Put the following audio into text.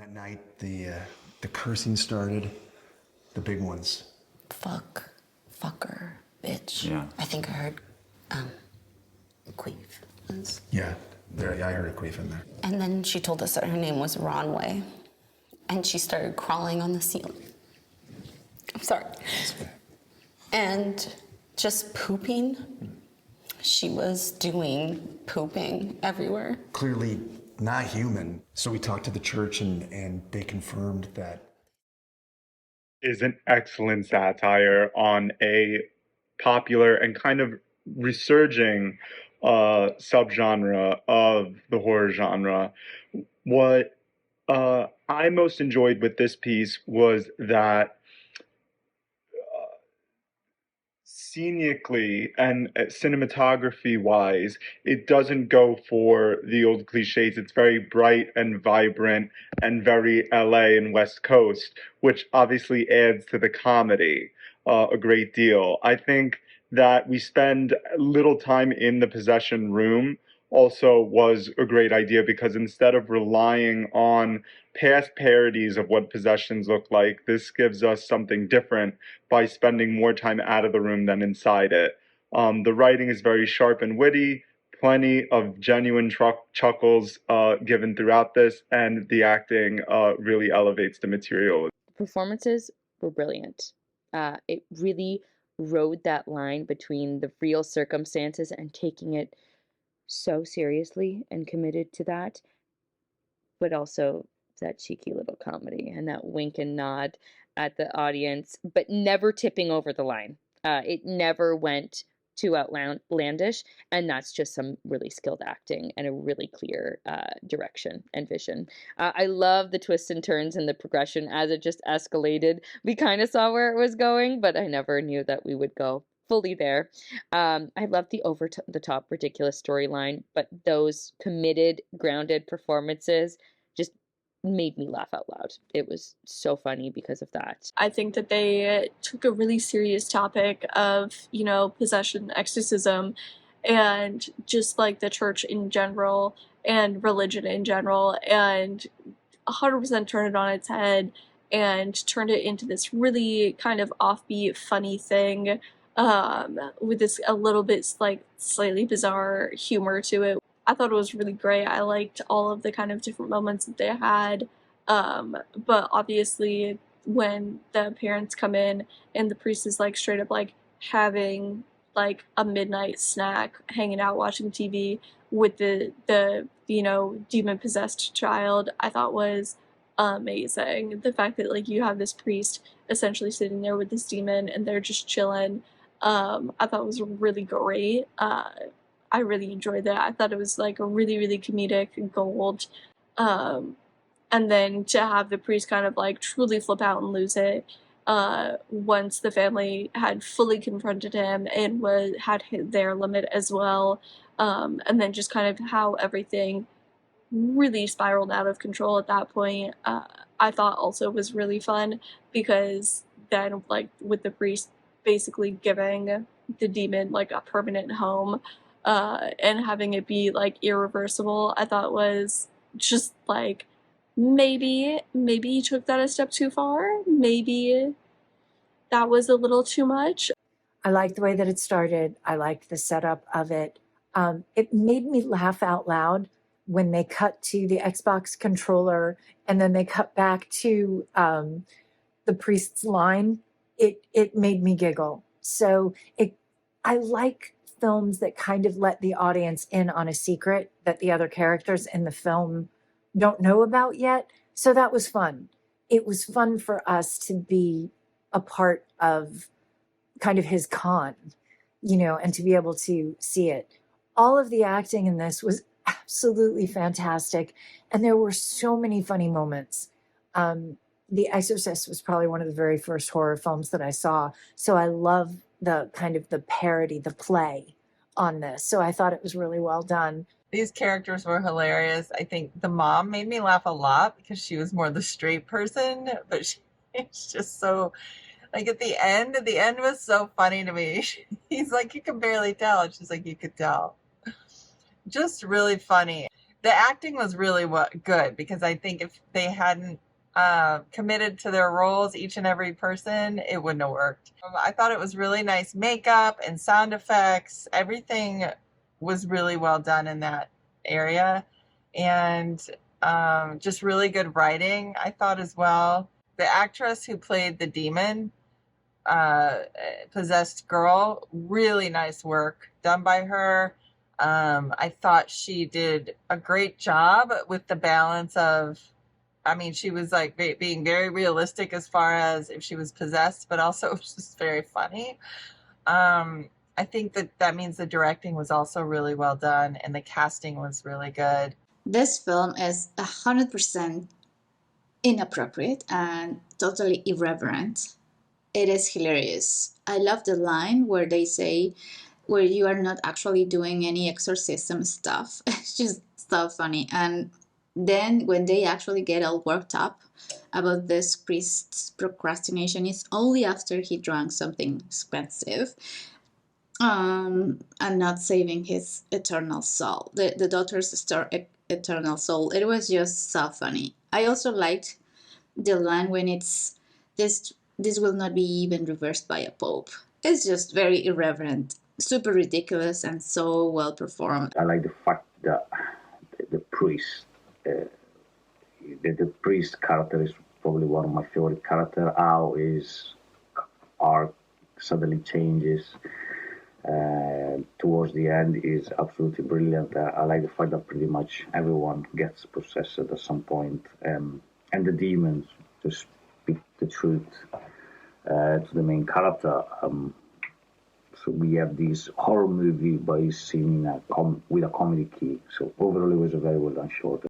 That night, the cursing started. The big ones. Fuck, fucker, bitch. Yeah. I think I heard, queef. Once. Yeah, I heard a queef in there. And then she told us that her name was Ronway. And she started crawling on the ceiling. I'm sorry. And just pooping. She was doing pooping everywhere. Clearly not human. So we talked to the church and they confirmed that. Is an excellent satire on a popular and kind of resurging subgenre of the horror genre. What I most enjoyed with this piece was that scenically and cinematography wise, it doesn't go for the old cliches. It's very bright and vibrant and very LA and West Coast, which obviously adds to the comedy a great deal. I think that we spend little time in the possession room also was a great idea, because instead of relying on past parodies of what possessions look like, this gives us something different by spending more time out of the room than inside it. The writing is very sharp and witty, plenty of genuine chuckles given throughout this, and the acting really elevates the material. Performances were brilliant. It really rode that line between the real circumstances and taking it so seriously and committed to that, but also that cheeky little comedy and that wink and nod at the audience, but never tipping over the line. It never went too outlandish, and that's just some really skilled acting and a really clear direction and vision. I love the twists and turns and the progression as it just escalated. We kind of saw where it was going, but I never knew that we would go fully there. I love the over the top ridiculous storyline, but those committed, grounded performances just made me laugh out loud. It was so funny because of that. I think that they took a really serious topic of, possession, exorcism, and just like the church in general and religion in general, and 100% turned it on its head and turned it into this really kind of offbeat, funny thing, with this a little bit like slightly bizarre humor to it. I thought it was really great. I liked all of the kind of different moments that they had. But obviously when the parents come in and the priest is like straight up like having like a midnight snack, hanging out watching TV with the demon possessed child, I thought was amazing. The fact that like you have this priest essentially sitting there with this demon and they're just chilling, I thought was really great. I really enjoyed that. I thought it was like a really, really comedic gold. And then to have the priest kind of like truly flip out and lose it once the family had fully confronted him and had hit their limit as well. And then just kind of how everything really spiraled out of control at that point, I thought also was really fun, because then like with the priest basically giving the demon like a permanent home, and having it be like irreversible, I thought was just like maybe he took that a step too far. Maybe that was a little too much. I liked the way that it started. I liked the setup of it. It made me laugh out loud when they cut to the Xbox controller and then they cut back to the priest's line. It made me giggle. So I like films that kind of let the audience in on a secret that the other characters in the film don't know about yet. So that was fun. It was fun for us to be a part of kind of his con, and to be able to see it. All of the acting in this was absolutely fantastic. And there were so many funny moments. The Exorcist was probably one of the very first horror films that I saw. So I love the kind of the parody, the play on this. So I thought it was really well done. These characters were hilarious. I think the mom made me laugh a lot because she was more the straight person, but she's just so, like at the end was so funny to me. He's like, you can barely tell. And she's like, you could tell. Just really funny. the acting was really good, because I think if they hadn't committed to their roles, each and every person, it wouldn't have worked. I thought it was really nice makeup and sound effects. Everything was really well done in that area, and just really good writing, I thought, as well. The actress who played the demon, possessed girl, really nice work done by her. I thought she did a great job with the balance of, I mean, she was like being very realistic as far as if she was possessed, but also just very funny. I think that means the directing was also really well done, and the casting was really good. This film is 100% inappropriate and totally irreverent. It is hilarious. I love the line where they say, where you are not actually doing any exorcism stuff. It's just so funny. And then when they actually get all worked up about this priest's procrastination, it's only after he drank something expensive, and not saving his eternal soul, the daughter's eternal soul. It was just so funny. I also liked the line when it's, this will not be even reversed by a pope. It's just very irreverent, super ridiculous, and so well performed. I like the fact that the priest, the priest character is probably one of my favorite characters. How his arc suddenly changes towards the end is absolutely brilliant. I like the fact that pretty much everyone gets possessed at some point, and the demons just speak the truth to the main character. So we have this horror movie, but it's seen with a comedy key. So overall, it was a very well done short.